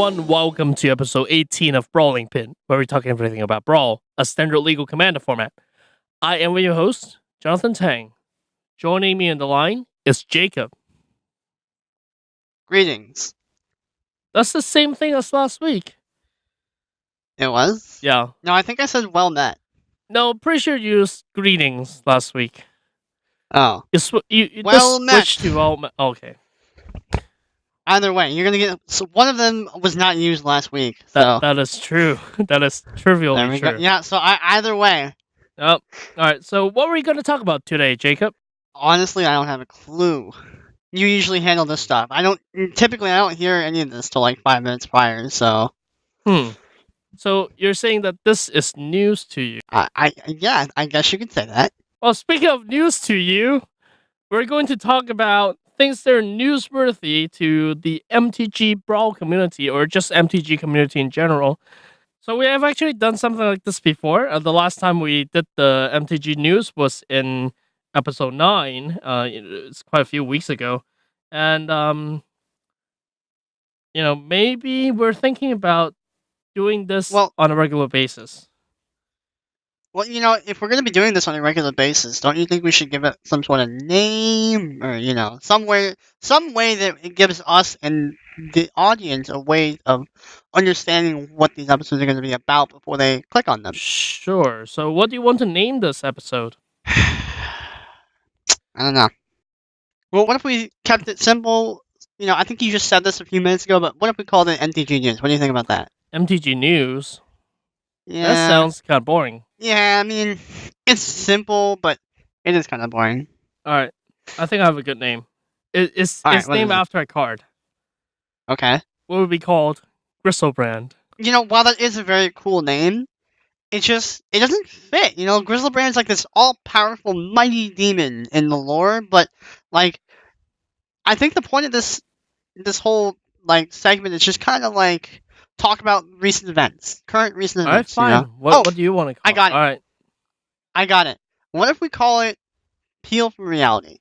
everyone, welcome to episode 18 of Brawling Pin, where we talk everything about Brawl, a standard legal commander format. I am your host, Johnathan Tang. Joining me on the line is Jacob. Greetings. That's the same thing as last week. It was? Yeah. No, I think I said well met. No, pretty sure you used greetings last week. Oh. You Well just met. switched to well met. Okay. Either way, you're gonna get. So one of them was not used last week. So That is true. That is trivially there we true. go. Yeah. So either way. Oh, all right. So what were we going to talk about today, Jacob? Honestly, I don't have a clue. You usually handle this stuff. I don't hear any of this till like 5 minutes prior. So. So you're saying that this is news to you? I guess you could say that. Well, speaking of news to you, we're going to talk about things that are newsworthy to the MTG Brawl community, or just MTG community in general. So we have actually done something like this before. The last time we did the MTG news was in episode 9. It's quite a few weeks ago. And, maybe we're thinking about doing this on a regular basis. Well, if we're going to be doing this on a regular basis, don't you think we should give it some sort of name or, some way that it gives us and the audience a way of understanding what these episodes are going to be about before they click on them? Sure. So what do you want to name this episode? I don't know. Well, what if we kept it simple? I think you just said this a few minutes ago, but what if we called it MTG News? What do you think about that? MTG News? Yeah. That sounds kind of boring. Yeah, I mean, it's simple, but it is kind of boring. All right. I think I have a good name. It's named after a card. Okay. What would be called? Griselbrand. While that is a very cool name, it doesn't fit. Griselbrand's like this all-powerful, mighty demon in the lore, but, like, I think the point of this whole, like, segment is just kind of, like, talk about recent events. Current recent events. All right, fine. What do you want to call it? I got it. All right. I got it. What if we call it Peel from Reality?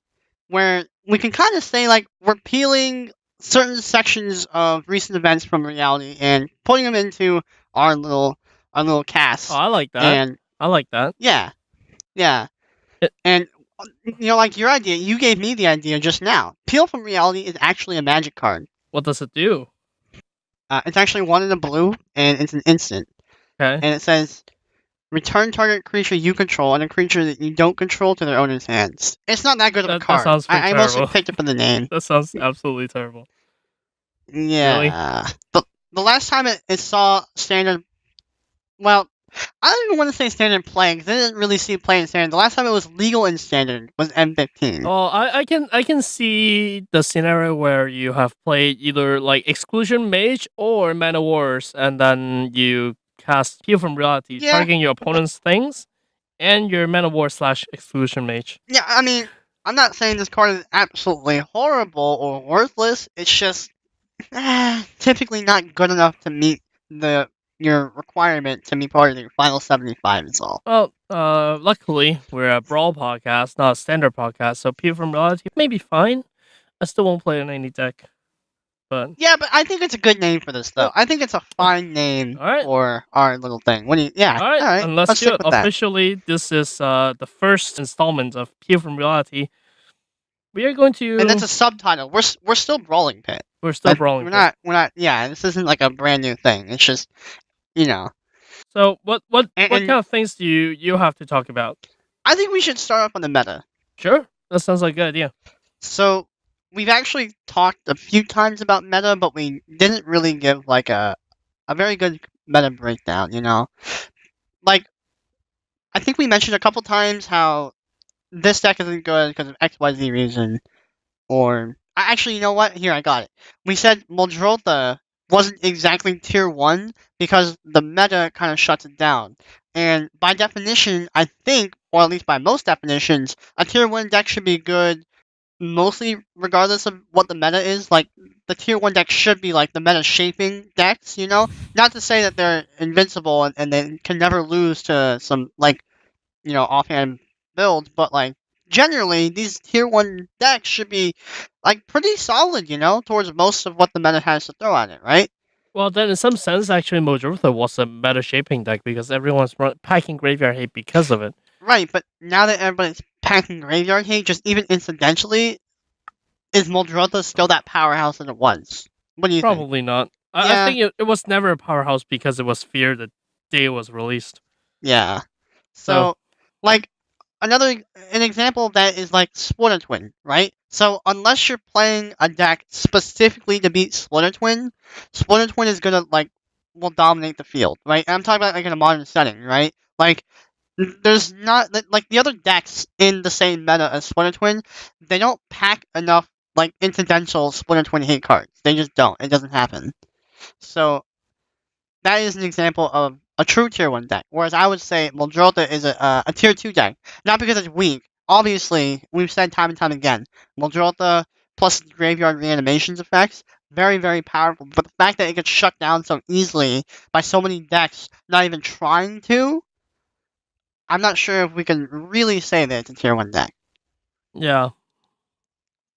Where we can kind of say, like, we're peeling certain sections of recent events from reality and putting them into our little cast. Oh, I like that. I like that. Yeah. And, like your idea, you gave me the idea just now. Peel from Reality is actually a magic card. What does it do? It's actually 1 in a blue, and it's an instant. Okay. And it says, return target creature you control and a creature that you don't control to their owner's hands. It's not that good of a card. That sounds pretty I mostly picked it for the name. That sounds absolutely terrible. Yeah. Really? The last time it saw standard... Well, I don't even want to say standard play, because I didn't really see play in standard. The last time it was legal in standard was M15. Oh, I can see the scenario where you have played either like Exclusion Mage or Man of Wars, and then you cast Peel from Reality, targeting your opponent's things, and your Man of War / Exclusion Mage. Yeah, I mean, I'm not saying this card is absolutely horrible or worthless. It's just typically not good enough to meet your requirement to be part of your final 75 is all. Well, luckily, we're a Brawl podcast, not a standard podcast, so Peel from Reality may be fine. I still won't play in any deck. But yeah, but I think it's a good name for this, though. I think it's a fine name for our little thing. All right. And let's do it. Officially, this is the first installment of Peel from Reality. We are going to... And that's a subtitle. We're still Brawling Pit. We're still Brawling Pit. We're not... Yeah, this isn't like a brand new thing. It's just... So what kind of things do you have to talk about? I think we should start off on the meta. Sure, that sounds like a good idea. So we've actually talked a few times about meta, but we didn't really give like a very good meta breakdown. Like I think we mentioned a couple times how this deck isn't good because of XYZ reason, or actually, you know what? Here, I got it. We said Muldrotha wasn't exactly tier 1 because the meta kind of shuts it down. And by definition, I think, or at least by most definitions, a tier 1 deck should be good mostly regardless of what the meta is. Like, the tier 1 deck should be like the meta shaping decks, Not to say that they're invincible and they can never lose to some, like, offhand builds, but like, generally, these tier 1 decks should be, like, pretty solid, towards most of what the meta has to throw at it, right? Well, then in some sense, actually, Mojortha was a meta shaping deck because everyone's packing Graveyard Hate because of it. Right, but now that everybody's packing Graveyard Hate, just even incidentally, is Muldrotha still that powerhouse that it was? What do you think? Probably not. I Yeah, think it was never a powerhouse because it was feared the day it was released. yeah. So, So, like, an example of that is like Splitter Twin, right? So unless you're playing a deck specifically to beat Splitter Twin is gonna will dominate the field, right? And I'm talking about like in a modern setting, right? Like there's not like the other decks in the same meta as Splitter Twin, they don't pack enough like incidental Splitter Twin hate cards. They just don't. It doesn't happen. So that is an example of a true tier 1 deck. Whereas I would say Muldrotha is a tier 2 deck. Not because it's weak. Obviously, we've said time and time again, Muldrotha plus Graveyard Reanimations effects, very, very powerful. But the fact that it gets shut down so easily by so many decks not even trying to, I'm not sure if we can really say that it's a tier 1 deck. yeah.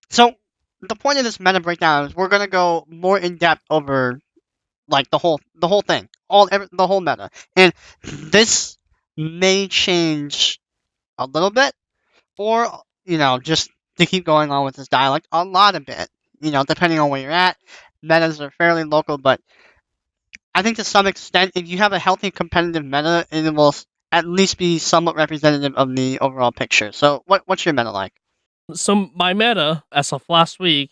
So, the point of this meta breakdown is we're going to go more in depth over like the whole thing, the whole meta, and this may change a little bit, or just to keep going on with this dialect, a lot of bit. Depending on where you're at, metas are fairly local, but I think to some extent, if you have a healthy competitive meta, it will at least be somewhat representative of the overall picture. So, what's your meta like? So my meta as of last week,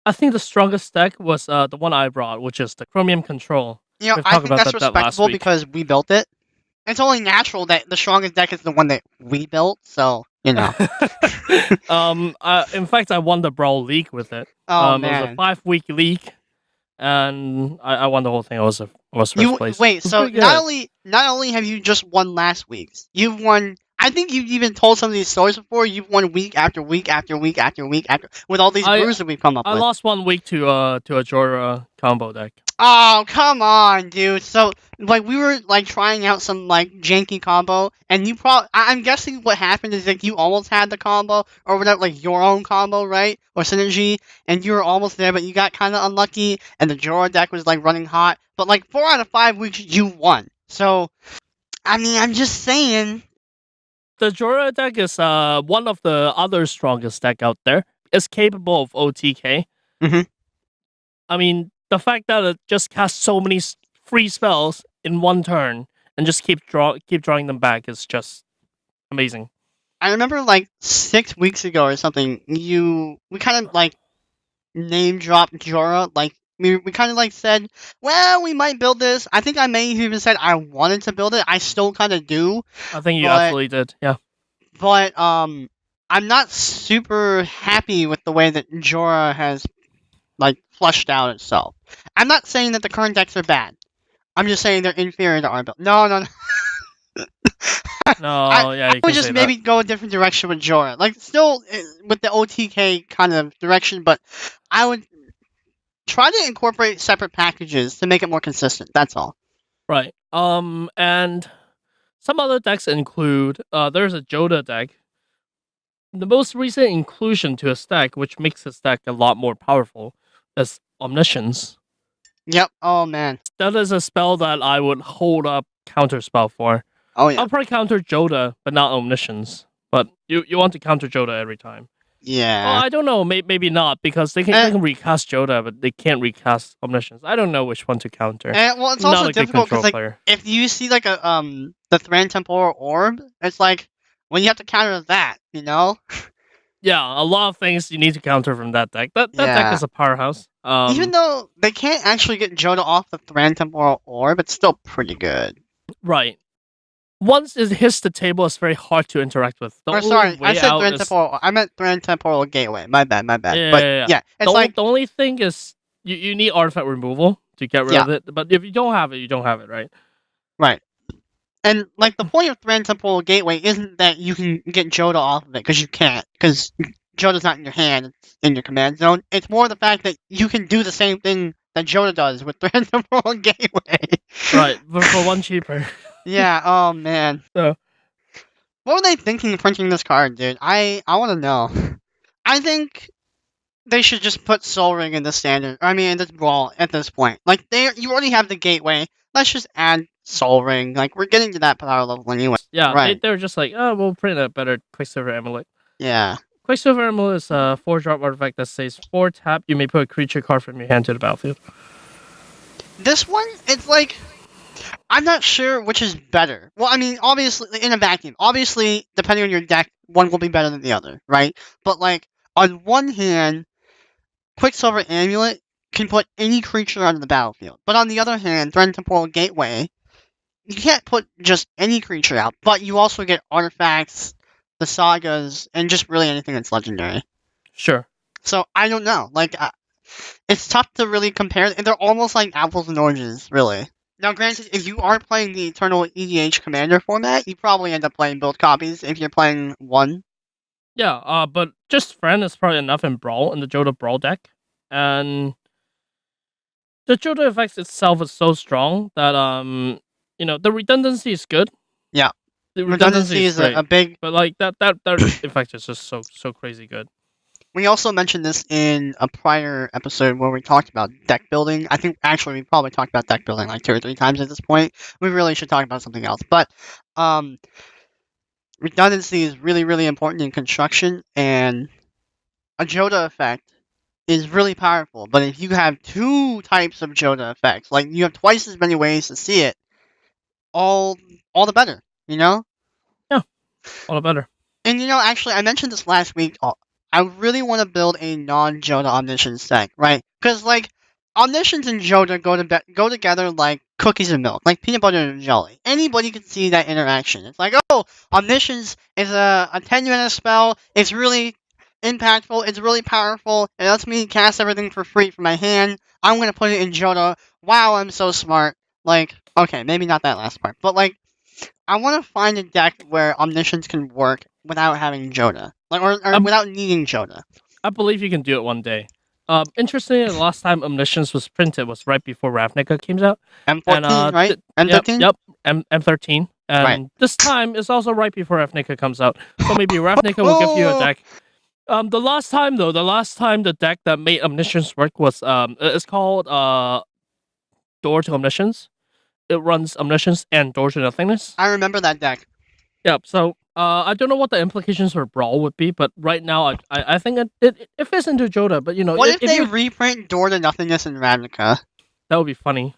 I think the strongest deck was the one I brought, which is the Chromium Control. We've I talked think about that's that last respectable week. because we built it. It's only natural that the strongest deck is the one that we built, so In fact, I won the Brawl League with it. Oh It was a man. 5-week league, and I won the whole thing. I was first place. Wait, It was so pretty good. not only have you just won last week's, you've won. I think you've even told some of these stories before. You've won week after week after week after week after with all these I brews that we've come up I with. lost 1 week to a Jorah combo deck. Oh come on, dude. So like we were like trying out some like janky combo, and you I'm guessing what happened is like you almost had the combo or whatever, like your own combo, right, or synergy, and you were almost there, but you got kind of unlucky, and the Jorah deck was like running hot. But like 4 out of 5 weeks, you won. So I mean, I'm just saying. The Jorah deck is one of the other strongest deck out there. It's capable of OTK. Mhm. I mean, the fact that it just casts so many free spells in one turn and just keep drawing them back is just amazing. I remember like 6 weeks ago or something, we kind of like name dropped Jorah. Like we kind of like said, well, we might build this. I think I may have even said I wanted to build it. I still kind of do, I think you but absolutely did. Yeah. I'm not super happy with the way that Jorah has like flushed out itself. I'm not saying that the current decks are bad. I'm just saying they're inferior to our build. No, no, no. No, yeah, I you would can just say maybe go a different direction with Jorah. Like, still with the OTK kind of direction, but I would try to incorporate separate packages to make it more consistent. That's all. Right. And some other decks include there's a Joda deck. The most recent inclusion to his deck, which makes his deck a lot more powerful, is Omniscience. Yep. Oh, man. That is a spell that I would hold up counter spell for. Oh, yeah. I'll probably counter Joda, but not Omniscience. But you want to counter Joda every time. Yeah. Well, I don't know. Maybe not because they can recast Joda, but they can't recast Omniscience. I don't know which one to counter. Well, it's Not also a good difficult because control like player. if you see like a the Thran Temporal Orb, it's like when you have to counter that, Yeah, a lot of things you need to counter from that deck. That deck Yeah. is a powerhouse. Even though they can't actually get Joda off the Thran Temporal Orb, it's still pretty good. Right. Once it hits the table, it's very hard to interact with. Sorry, I said Thran Temporal. I meant Thran Temporal Gateway. My bad. Yeah. It's the only thing is you need artifact removal to get rid Yeah. of it. But if you don't have it, you don't have it, right? Right. And like the point of Thran Temporal Gateway isn't that you can get Joda off of it, because you can't, because Joda's not in your hand, it's in your command zone. It's more the fact that you can do the same thing that Joda does with Thran Temporal Gateway. Right, but for one cheaper. Yeah. Oh man. So. What were they thinking of printing this card, dude? I want to know. I think They should just put Soul Ring in the standard. I mean, in this Brawl at this point. Like, you already have the gateway. Let's just add Soul Ring. Like, we're getting to that power level anyway. Yeah, Right. they were just like, oh, we'll print a better Quicksilver Amulet. Yeah. Quicksilver Amulet is a 4-drop artifact that says 4 tap, you may put a creature card from your hand to the battlefield. This one, it's like, I'm not sure which is better. Well, I mean, obviously, in a vacuum, obviously, depending on your deck, one will be better than the other, right? But, like, on one hand, Quicksilver Amulet can put any creature onto the battlefield. But on the other hand, Threatened Temporal Gateway, you can't put just any creature out, but you also get artifacts, the sagas, and just really anything that's legendary. Sure. So, I don't know. Like, it's tough to really compare. They're almost like apples and oranges, really. Now, granted, if you are playing the Eternal EDH Commander format, you probably end up playing both copies if you're playing one. Yeah, but just Friend is probably enough in Brawl, in the Joda Brawl deck. And the Joda effects itself is so strong that, the redundancy is good. Yeah. The Redundancy is great, a big... but, like, that effect is just so crazy good. We also mentioned this in a prior episode where we talked about deck building. I think, actually, we probably talked about deck building like 2 or 3 times at this point. We really should talk about something else. But, redundancy is really, really important in construction, and a Joda effect is really powerful. But if you have 2 types of Joda effects, like, you have twice as many ways to see it, all the better, you know? Yeah, all the better. And, actually, I mentioned this last week. I really want to build a non-Joda Omniscience deck, right? Because, like, Omniscience and Joda go together like cookies and milk, like peanut butter and jelly. Anybody can see that interaction. It's like, oh, Omniscience is a 10-mana spell. It's really impactful. It's really powerful. It lets me cast everything for free from my hand. I'm going to put it in Joda. Wow, I'm so smart. Like, okay, maybe not that last part. But, like, I want to find a deck where Omniscience can work without having Joda. Like, or without needing Joda. I believe you can do it one day. Interestingly, the last time Omniscience was printed was right before Ravnica came out. M14, And, right? M13? Yep, M13. And Right. this time is also right before Ravnica comes out. So maybe Ravnica will give you a deck. The last time the deck that made Omniscience work was it's called Door to Omniscience. It runs Omniscience and Door to Nothingness. I remember that deck. Yep. So I don't know what the implications for Brawl would be, but right now I think it fits into Joda. But what if they reprint Door to Nothingness in Ravnica? That would be funny.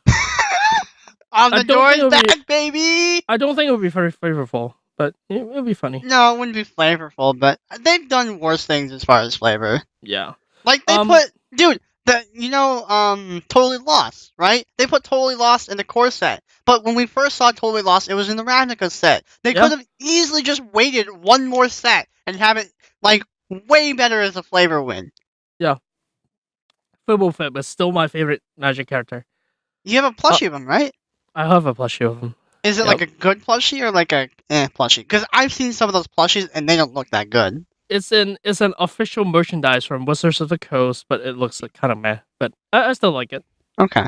On the door's back, baby! I don't think it would be very flavorful, but it would be funny. No, it wouldn't be flavorful, but they've done worse things as far as flavor. Yeah. Like, they put... Dude, Totally Lost, right? They put Totally Lost in the core set. But when we first saw Totally Lost, it was in the Ravnica set. They could have easily just waited one more set and have it, like, way better as a flavor win. Yeah. Fibblefib is still my favorite Magic character. You have a plushie of him, right? I have a plushie of him. Is it like a good plushie or like a plushie? Because I've seen some of those plushies and they don't look that good. It's an official merchandise from Wizards of the Coast, but it looks like kind of meh. But I still like it. Okay.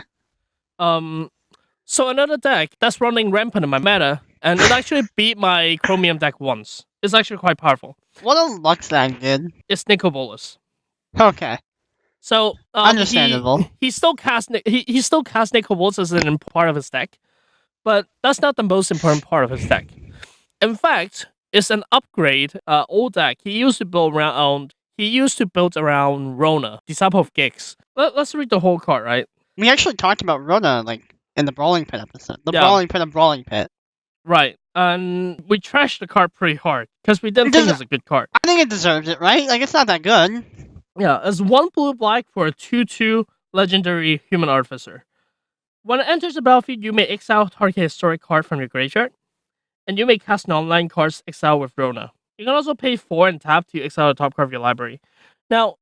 So another deck that's running rampant in my meta, and it actually beat my Chromium deck once. It's actually quite powerful. What a Luxag did. It's Nicobolus. Okay. So understandable. He still casts Nicobolus as an important part of his deck, but that's not the most important part of his deck. In fact, it's an upgrade old deck. He used to build around Rona, Disciple of Gix. Let's read the whole card, right? We actually talked about Rona like in the Brawling Pit episode. Brawling Pit of Brawling Pit. Right. And we trashed the card pretty hard because we didn't think it was a good card. I think it deserves it, right? Like, it's not that good. Yeah, it's 1 blue-black for a 2/2 legendary human artificer. When it enters the battlefield, you may exile target historic card from your graveyard, and you may cast non-land cards exile with Rona. You can also pay 4 and tap to exile the top card of your library. Now,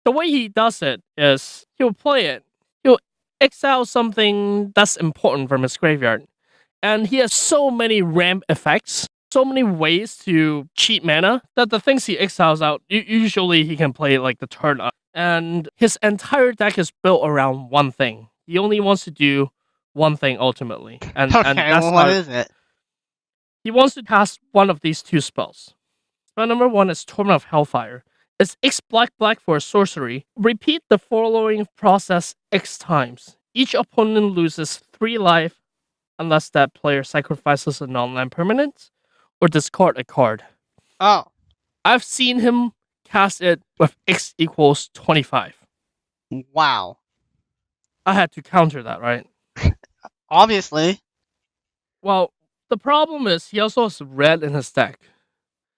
the way he does it is he'll play it. He'll exile something that's important from his graveyard. And he has so many ramp effects, so many ways to cheat mana, that the things he exiles out, usually he can play like the turn up. And his entire deck is built around one thing. He only wants to do one thing ultimately. And that's what is it? He wants to cast one of these 2 spells. Spell number 1 is Torment of Hellfire. It's X black black for sorcery. Repeat the following process X times. Each opponent loses 3 life unless that player sacrifices a non-land permanent or discard a card. Oh, I've seen him cast it with X equals 25. wow. I had to counter that, right? Obviously. Well, the problem is he also has red in his deck.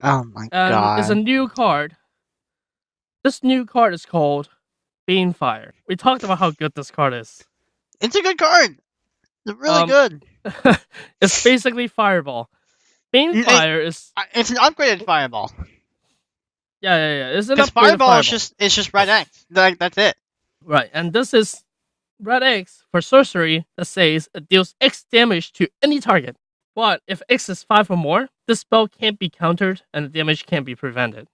Oh my And it's a god. new card. This new card is called Banefire. We talked about how good this card is. It's a good card. It's really good. It's basically Fireball. Banefire is It's an upgraded Fireball. yeah. It's an Because upgraded Fireball Fireball. is just red X. Like that's it. Right, and this is red X for sorcery that says it deals X damage to any target. But if X is 5 or more, this spell can't be countered and the damage can't be prevented.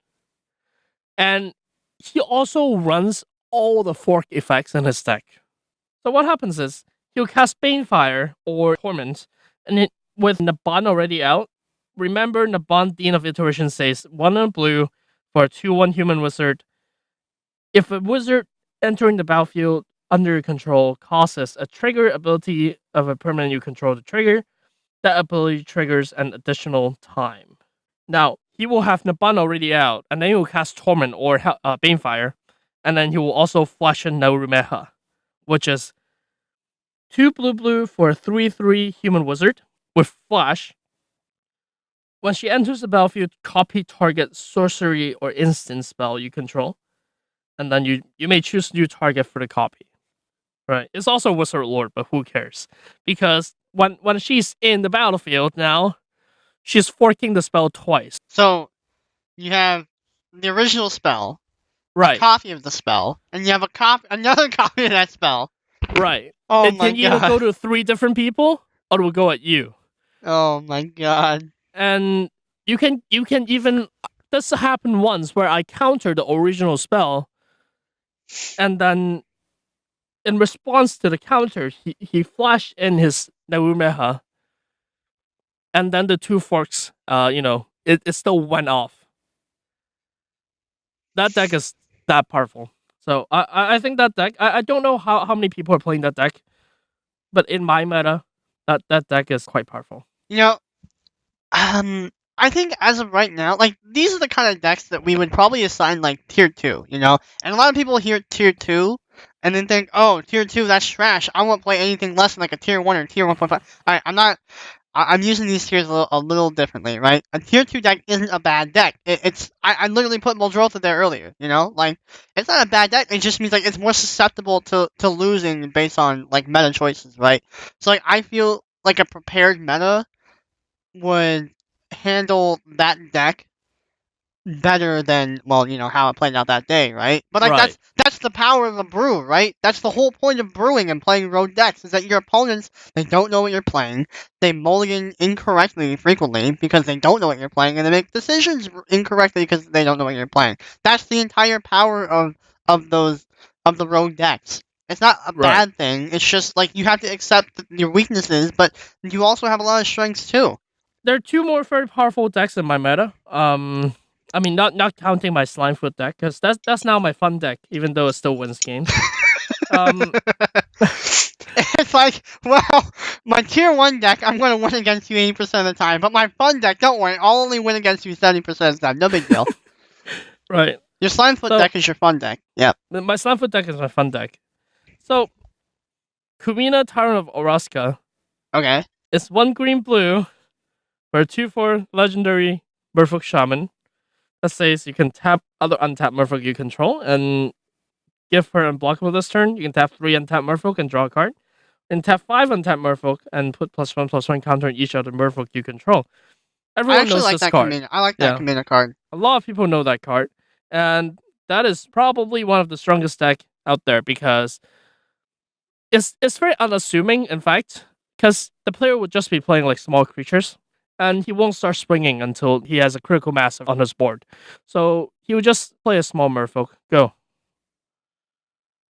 And he also runs all the fork effects in his deck. So what happens is he'll cast Banefire or Torment, and with Naban already out, remember Naban Dean of Iteration says 1 in blue for a 2/1 human wizard. If a wizard entering the battlefield under your control causes a trigger ability of a permanent you control to trigger, that ability triggers an additional time. Now, he will have Naban already out, and then he will cast Torment or Banefire, and then he will also flash in Naurumeha, which is 2 blue for a 3/3 human wizard with flash. When she enters the battlefield, copy target sorcery or instant spell you control, and then you may choose new target for the copy. Right? It's also Wizard Lord, but who cares? Because when she's in the battlefield now, she's forking the spell twice. So you have the original spell, a Right. copy of the spell, and you have another copy of that spell. Right. Oh it my can either god. go to 3 different people or it will go at you. Oh my god. And you can even this happened once where I countered the original spell, and then in response to the counter, he flashed in his Naurumeha, and then the 2 forks, it still went off. That deck is that powerful. So I think that deck, I don't know how many people are playing that deck, but in my meta, that deck is quite powerful. I think as of right now, like these are the kind of decks that we would probably assign like tier 2, and a lot of people hear tier 2 and then think, oh, tier 2, that's trash. I won't play anything less than like a tier 1 or tier 1.5. I'm using these tiers a little differently, right? A tier 2 deck isn't a bad deck. I literally put Muldrotha there earlier, like it's not a bad deck. It just means like it's more susceptible to losing based on like meta choices, right? So like I feel like a prepared meta would handle that deck better than how it played out that day, right? But like Right. that's the power of a brew, right? That's the whole point of brewing and playing road decks is that your opponents, they don't know what you're playing, they mulligan incorrectly frequently because they don't know what you're playing, and they make decisions incorrectly because they don't know what you're playing. That's the entire power of the road decks. It's not a bad thing. It's just like you have to accept your weaknesses, but you also have a lot of strengths too. There are 2 more very powerful decks in my meta. I mean, not counting my Slimefoot deck, because that's now my fun deck, even though it still wins games. It's like, well, my tier 1 deck, I'm going to win against you 80% of the time, but my fun deck, don't worry, I'll only win against you 70% of the time. No big deal. Right. Your Slimefoot deck is your fun deck. Yep. My Slimefoot deck is my fun deck. So, Kumina, Tyrant of Oraska. Okay. It's 1 green-blue for a 2/4 legendary Merfolk Shaman. That says you can tap other untapped Merfolk you control and give her unblockable this turn. You can tap 3 untapped Merfolk and draw a card. And tap 5 untapped Merfolk and put +1/+1 counter on each other Merfolk you control. Everyone I actually knows like this that card. Kumina. I like that Kumina card. A lot of people know that card. And that is probably one of the strongest deck out there because it's very unassuming, in fact, because the player would just be playing like small creatures, and he won't start swinging until he has a critical mass on his board. So he would just play a small Merfolk. Go.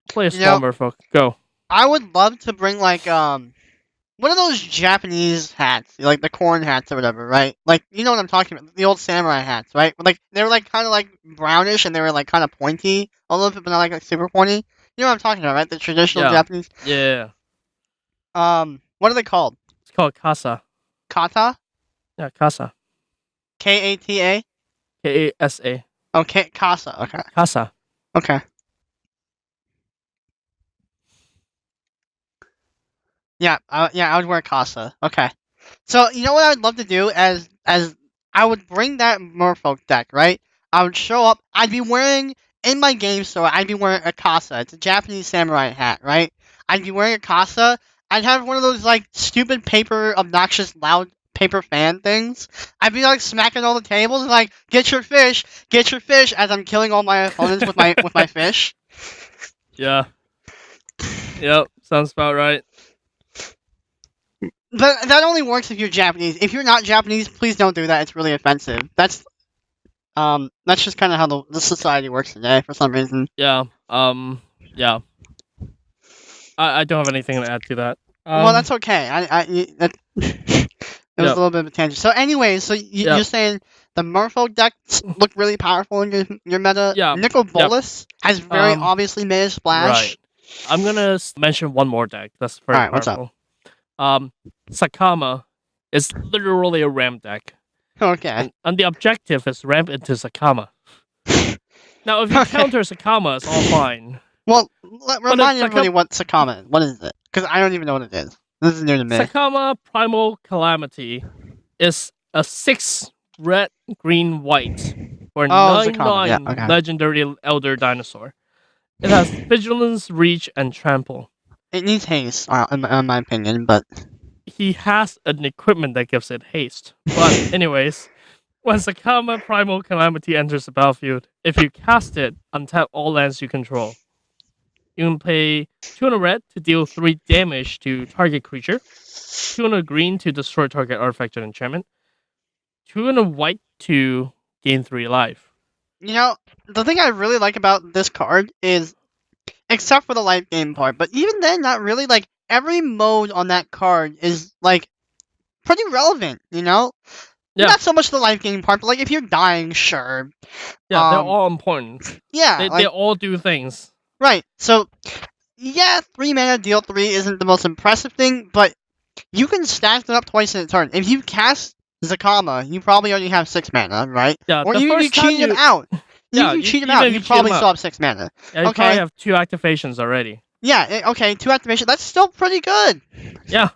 Play a small Merfolk. Go. I would love to bring like what are those Japanese hats? Like the corn hats or whatever, right? Like, you know what I'm talking about? The old samurai hats, right? Like, they were like kind of like brownish and they were like kind of pointy a little bit, but not like super pointy. You know what I'm talking about, right? The traditional Yeah. Japanese. Yeah. What are they called? It's called kasa. Kata? Yeah, kasa. Kata? Kasa. Okay, kasa. Okay. Kasa. Okay. Yeah, I would wear Casa. Okay. So you know what I'd love to do as I would bring that Merfolk deck, right? I would show up. I'd be wearing in my game store. I'd be wearing a Casa. It's a Japanese samurai hat, right? I'd be wearing a Casa. I'd have one of those like stupid paper, obnoxious, loud paper fan things. I'd be like smacking all the tables, like get your fish, as I'm killing all my opponents with my fish. Yeah. Yep. Sounds about right. But that only works if you're Japanese. If you're not Japanese, please don't do that. It's really offensive. That's just kind of how the society works today for some reason. Yeah. Yeah. I don't have anything to add to that. Well, that's okay. It was a Yep. little bit of a tangent. So, anyways, so Yep. you're saying the Merfolk decks look really powerful in your meta. Yeah. Nicol Bolas has very obviously made a splash. Right. I'm gonna mention one more deck that's very Alright, what's up? powerful. Sakama is literally a ramp deck. Okay. And the objective is ramp into Sakama. Now, if you counter Sakama, it's all fine. Well, remind if everybody what Sakama is. What is it? Because I don't even know what it is. This is new to me. Sakama Primal Calamity is a 6 red, green, white for 9/9 Yeah, okay. legendary elder dinosaur. It has vigilance, reach, and trample. It needs haste, in my opinion, but He has an equipment that gives it haste. But anyways, when Sakama Primal Calamity enters the battlefield, if you cast it, untap all lands you control. You can pay 2 red to deal 3 damage to target creature, 2 green to destroy target artifact and enchantment, 2 white to gain 3 life. you know, the thing I really like about this card is, except for the life game part, but even then, not really. Like, every mode on that card is like pretty relevant. You know, Yeah. not so much the life game part, but like if you're dying, sure. Yeah, they're all important. Yeah, They all do things. Right. So, yeah, 3 mana deal 3 isn't the most impressive thing, but you can stack it up twice in a turn. If you cast Zakama, you probably already have 6 mana, right? Yeah, Or the you first time cheat him out. Yeah, you cheat him even out. if You cheat probably him still out. have 6 mana. Yeah, you Okay. probably have 2 activations already. Yeah, okay, 2 activation. That's still pretty good. Yeah.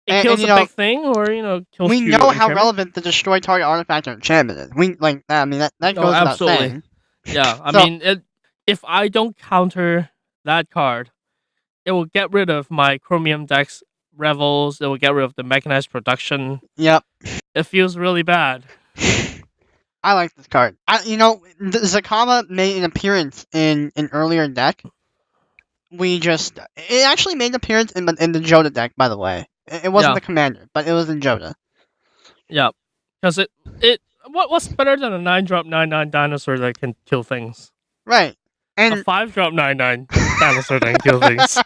It kills a big thing, or, kills we 2 know how enchantment. relevant the destroy target artifact or enchantment is. That goes without saying. Yeah, I mean, if I don't counter that card, it will get rid of my Chromium Dex Revels, it will get rid of the mechanized production. Yep. It feels really bad. I like this card. Zakama made an appearance in an earlier deck. It actually made an appearance in the Joda deck, by the way. It wasn't the commander, but it was in Joda. Yeah, because what's better than a 9-drop 9/9 dinosaur that can kill things? Right. And a 5-drop 9/9 dinosaur that can kill things.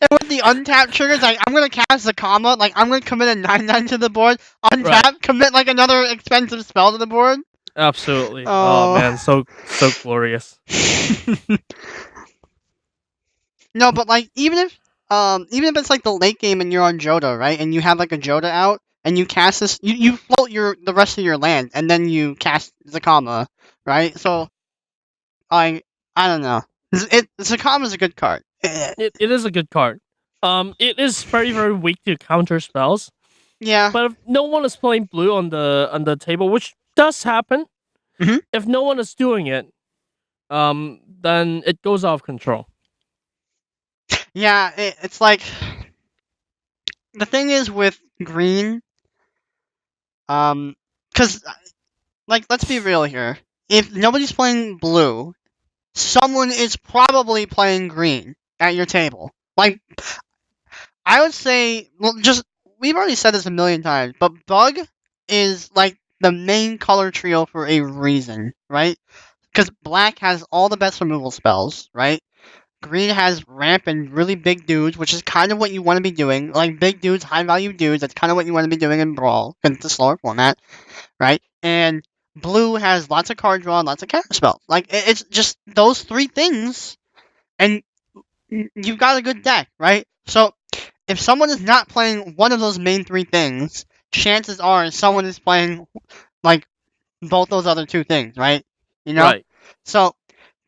And with the untap triggers, like I'm gonna cast Zakama, like I'm gonna commit a 9/9 to the board, untap, commit like another expensive spell to the board. Absolutely. Oh man, so glorious. No, but like even if it's like the late game and you're on Joda, right? And you have like a Joda out and you cast this, you float the rest of your land and then you cast Zakama, right? So I don't know. Zakama is a good card. It is a good card. It is very, very weak to counter spells. Yeah. But if no one is playing blue on the table, which does happen, if no one is doing it, then it goes out of control. Yeah, it's like the thing is with green, because like let's be real here. If nobody's playing blue, someone is probably playing green at your table. Like, I would say, we've already said this a million times, but Bug is like the main color trio for a reason, right? Because black has all the best removal spells, right? green has ramp and really big dudes, which is kind of what you want to be doing. Like big dudes, high value dudes, that's kind of what you want to be doing in Brawl, because it's a slower format, right? And blue has lots of card draw and lots of counter spells. Like, it's just those three things, and you've got a good deck, right? So, if someone is not playing one of those main three things, chances are someone is playing, like, both those other two things, right? You know? Right. So,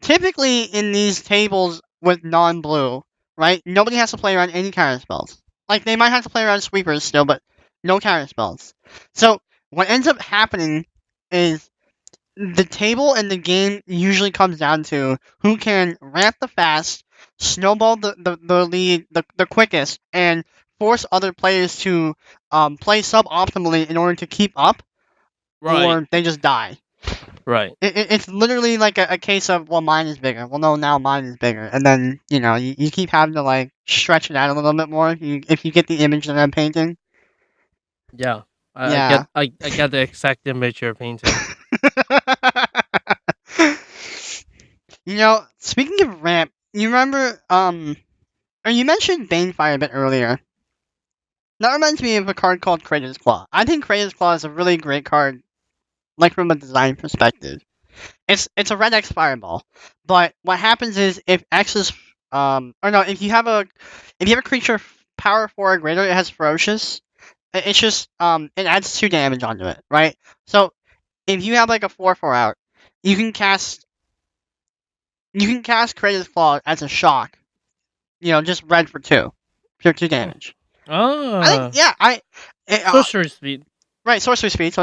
typically in these tables with non-blue, right, nobody has to play around any counter spells. Like, they might have to play around sweepers still, but no counter spells. So, what ends up happening is the table and the game usually comes down to who can ramp the fast, snowball the lead the quickest, and force other players to play suboptimally in order to keep up, Right. or they just die. Right. It's literally like a case of, well, mine is bigger. Well, no, now mine is bigger. And then, you keep having to, like, stretch it out a little bit more if you get the image that I'm painting. Yeah. I Yeah. get I get the exact image you're painting. Speaking of ramp, you remember, or you mentioned Banefire a bit earlier. That reminds me of a card called Kratos Claw. I think Kratos Claw is a really great card, like from a design perspective. It's a red X fireball, but what happens is if X is or no, if you have a creature power 4 or greater, it has ferocious. It's just it adds 2 damage onto it, right? So if you have like a 4/4 out, you can cast Kratos Claw as a shock. Just red for 2, for 2 Oh. damage. I think, Ah. yeah, Sorcery speed. right, sorcery speed.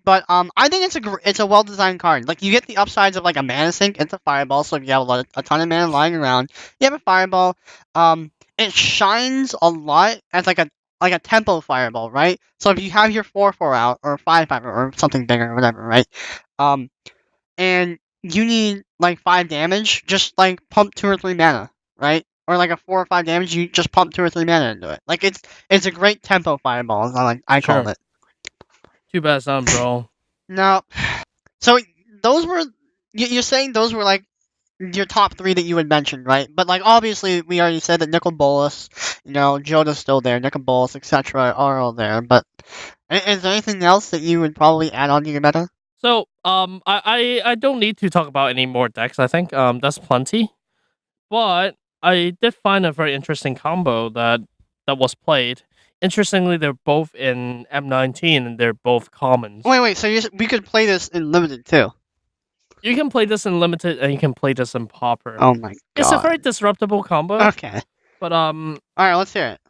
But I think it's a well designed card. Like, you get the upsides of like a mana sink. It's a fireball, so if you have a ton of mana lying around, you have a fireball. It shines a lot as like a tempo fireball, right? So if you have your 4/4 out, or 5/5, or something bigger or whatever, right? And you need like 5 damage, just like pump 2 or 3 mana, right? Or like a 4 or 5 damage, you just pump 2 or 3 mana into it. Like, it's a great tempo fireball, is I call Sure. it. Too bad it's on Brawl. No. So those were you're saying those were like your top 3 that you had mentioned, right? But like, obviously we already said that Nicol Bolas, Joda's still there, Nicol Bolas, etc. are all there. But is there anything else that you would probably add on to your meta? So I don't need to talk about any more decks. I think that's plenty. But I did find a very interesting combo that was played. Interestingly, they're both in M19 and they're both commons. Wait. So we could play this in limited too. You can play this in limited and you can play this in pauper. Oh my god. It's a very disruptible combo. Okay. But All right. Let's hear it.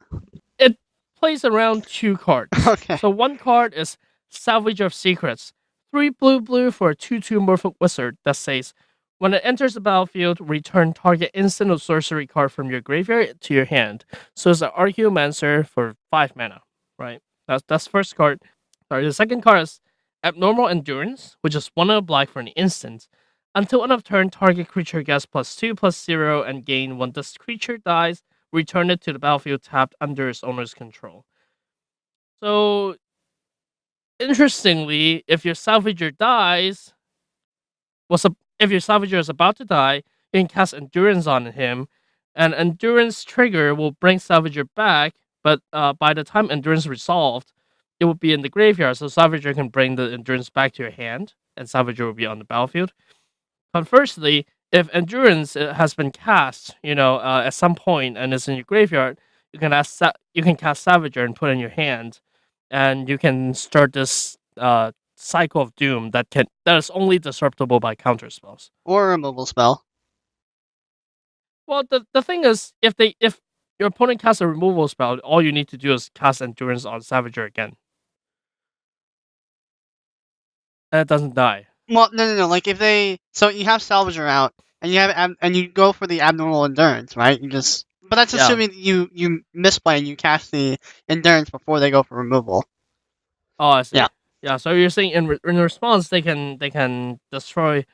it plays around 2 cards. Okay. So one card is Salvage of Secrets. 3 blue for a 2/2 Morphic Wizard that says, when it enters the battlefield, return target instant or sorcery card from your graveyard to your hand. So it's an Archaeomancer for 5 mana, right? That's the first card. Sorry, the second card is Abnormal Endurance, which is 1 of black for an instant. Until end of turn, target creature gets +2/+0 and gain. When this creature dies, return it to the battlefield tapped under its owner's control. So, interestingly, if your salvager dies, if your salvager is about to die, you can cast Endurance on him, and Endurance trigger will bring salvager back. But by the time Endurance resolved, it will be in the graveyard, so salvager can bring the Endurance back to your hand, and salvager will be on the battlefield. Conversely, if Endurance has been cast, at some point and is in your graveyard, you can cast Savager and put it in your hand, and you can start this cycle of doom that is only disruptible by counter spells. Or a removal spell. Well, the thing is, if your opponent casts a removal spell, all you need to do is cast Endurance on Savager again, and it doesn't die. Well, no. Like, if so you have Salvager out, and you go for the Abnormal Endurance, right? But that's assuming you misplay and you cast the Endurance before they go for removal. Oh, I see. Yeah. Yeah. So you're saying in response they can destroy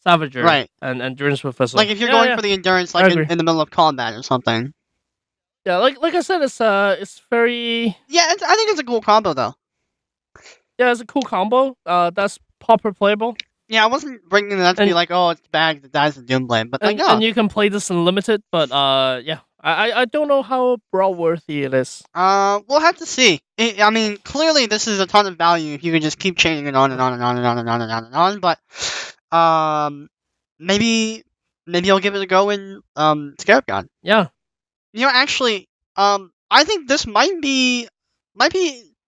Savager, right? And Endurance with Whistle. Like, if you're going for the Endurance, like in the middle of combat or something. Yeah, like I said, it's very. Yeah, I think it's a cool combo though. Yeah, it's a cool combo. That's pauper playable. Yeah, I wasn't bringing that to be And- like, oh, it's bad, it dies of Doomblade, but like, no. And you can play this unlimited, but yeah, I don't know how brawl worthy it is. We'll have to see. I mean, clearly this is a ton of value if you can just keep chaining it on and on and on and on and on and on and on. But maybe I'll give it a go in Scarab God. Yeah, You know, actually, I think this might be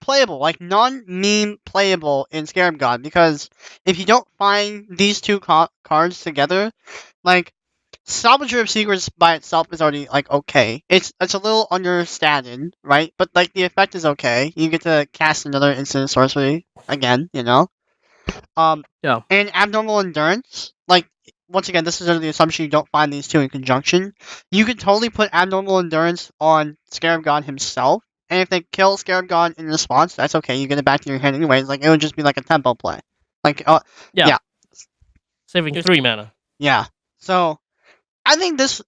playable, like non-meme playable in Scarab God, because if you don't find these two cards together, like Salvager of Secrets by itself is already like okay. It's a little understated, right? But like the effect is okay. You get to cast another instant sorcery again, you know. Yeah. And Abnormal Endurance, like once again, this is under the assumption you don't find these two in conjunction. You could totally put Abnormal Endurance on Scarab God himself, and if they kill Scarab God in response, that's okay. You get it back to your hand anyways. Like it would just be like a tempo play. Like yeah. Saving 3 mana. Yeah. So I think this,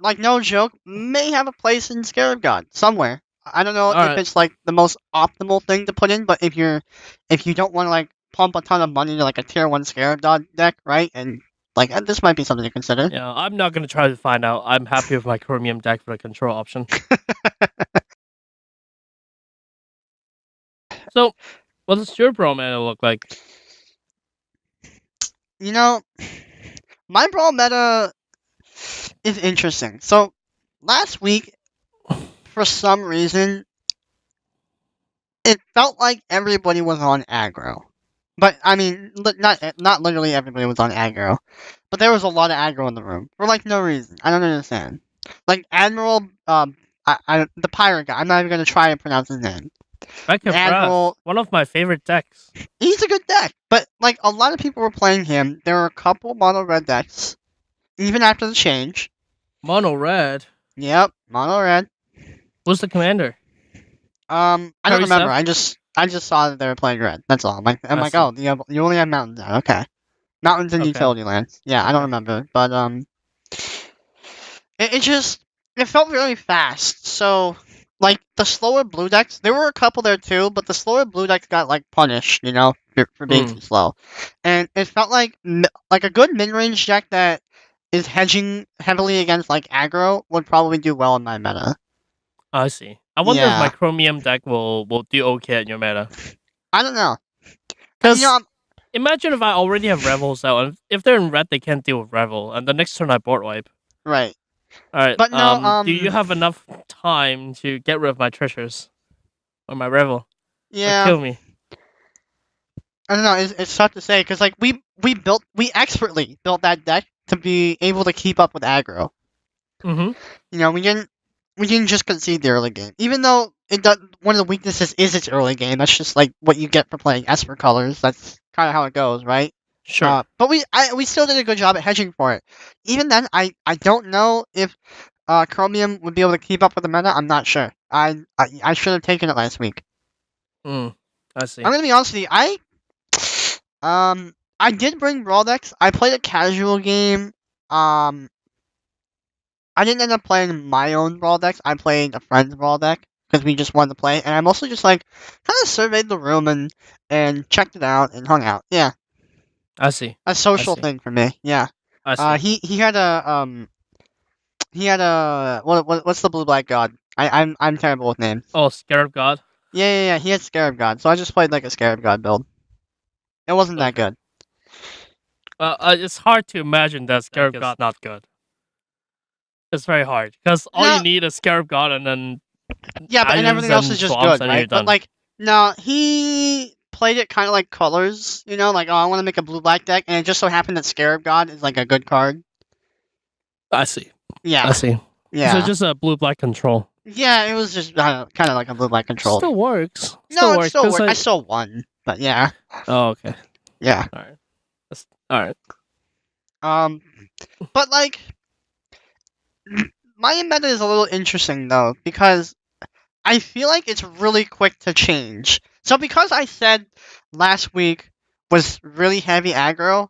like no joke, may have a place in Scarab God somewhere. I don't know if Alright. it's like the most optimal thing to put in, but if you don't want to like pump a ton of money into like a tier 1 Scarab God deck, right? And like this might be something to consider. Yeah, I'm not gonna try to find out. I'm happy with my Chromium deck for the control option. So, what does your Brawl meta look like? You know, my Brawl meta is interesting. So last week, for some reason, it felt like everybody was on aggro. But I mean, not literally everybody was on aggro, but there was a lot of aggro in the room for like no reason. I don't understand. Like Admiral, the pirate guy. I'm not even gonna try and pronounce his name. Admiral, one of my favorite decks. He's a good deck, but like a lot of people were playing him. There were a couple mono red decks, even after the change. Mono red. Yep, mono red. Who's the commander? I don't Harry remember. Seth? I just saw that they were playing red. That's all. I'm like, oh, you only have mountains now. Okay, mountains and Okay. utility lands. Yeah, I don't remember, but it felt really fast. So like the slower blue decks, there were a couple there too, but the slower blue decks got like punished, you know, for being too slow, and it felt like a good mid range deck that is hedging heavily against like aggro would probably do well in my meta. I see. I wonder if Yeah. my Chromium deck will do okay in your meta. I don't know. Because You know, imagine if I already have Revels out, and if they're in red, they can't deal with Revel, and the next turn I board wipe. right. Alright, But no, do you have enough time to get rid of my treasures? Or my Revel? yeah. Or kill me? I don't know. It's tough to say because like we expertly built that deck to be able to keep up with aggro. Mm-hmm. You know, we didn't just concede the early game, even though it does. One of the weaknesses is its early game. That's just like what you get for playing Esper colors. That's kind of how it goes, right? Sure. But we still did a good job at hedging for it. Even then, I don't know if Chromium would be able to keep up with the meta. I'm not sure. I should have taken it last week. I see. I'm gonna be honest with you. I did bring Brawl decks. I played a casual game. I didn't end up playing my own Brawl decks. I played a friend's Brawl deck because we just wanted to play, and I mostly just like kind of surveyed the room and checked it out and hung out. Yeah, I see. a social thing for me. Yeah. I see. He had a what's the blue black god? I'm terrible with names. Oh, Scarab God? Yeah. He had Scarab God, so I just played like a Scarab God build. It wasn't that good. It's hard to imagine that Scarab God not good. It's very hard because all you need is Scarab God and then yeah, but and everything else is just good, right? But like no, he played it kind of like colors, you know, like oh I want to make a blue black deck, and it just so happened that Scarab God is like a good card. I see. Yeah, I see. Yeah, so just a blue black control. Yeah, it was just kind of like a blue black control. Still works. No, it still works. I still won, but yeah. Oh, okay. Yeah. All right. All right. But like, my meta is a little interesting though because I feel like it's really quick to change. So because I said last week was really heavy aggro,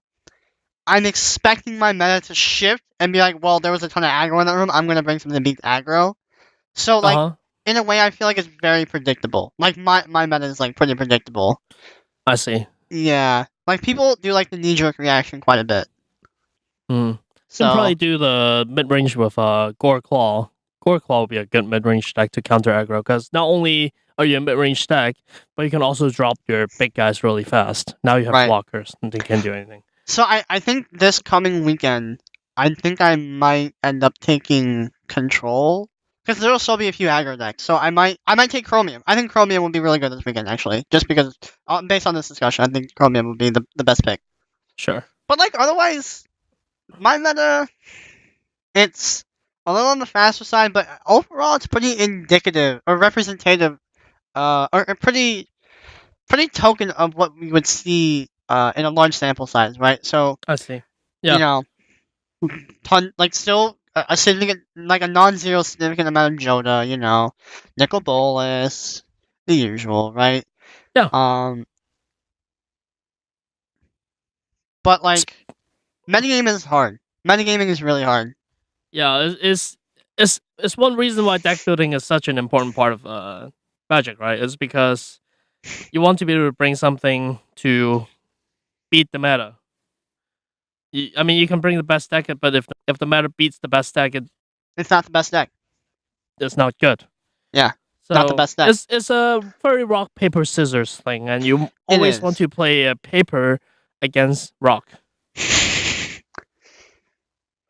I'm expecting my meta to shift and be like, well, there was a ton of aggro in the room. I'm gonna bring something to beat aggro. So like, in a way, I feel like it's very predictable. Like my meta is like pretty predictable. I see. Yeah. Like people do like the knee-jerk reaction quite a bit. You So can probably do the mid range with Gore Claw. Gore Claw would be a good mid range deck to counter aggro because not only are you a mid range deck, but you can also drop your big guys really fast. Now you have right. blockers and they can't do anything. So I think this coming weekend, I think I might end up taking control because there will still be a few aggro decks. So I might take Chromium. I think Chromium would be really good this weekend actually, just because based on this discussion, I think Chromium would be the best pick. Sure. But like otherwise, my meta, it's a little on the faster side, but overall it's pretty indicative or representative, or pretty token of what we would see in a large sample size, right? So I see. you Yeah. know, still a significant, like a non-zero significant amount of Joda, Nicol Bolas, the usual, right? Yeah. But like, metagaming is hard. Metagaming is really hard. Yeah, it's one reason why deck building is such an important part of Magic, right? It's because you want to be able to bring something to beat the meta. I mean, you can bring the best deck, but if the meta beats the best deck, It's not the best deck. it's not good. Yeah, So not the best deck. it's a very rock paper scissors thing, and you always want to play a paper against rock.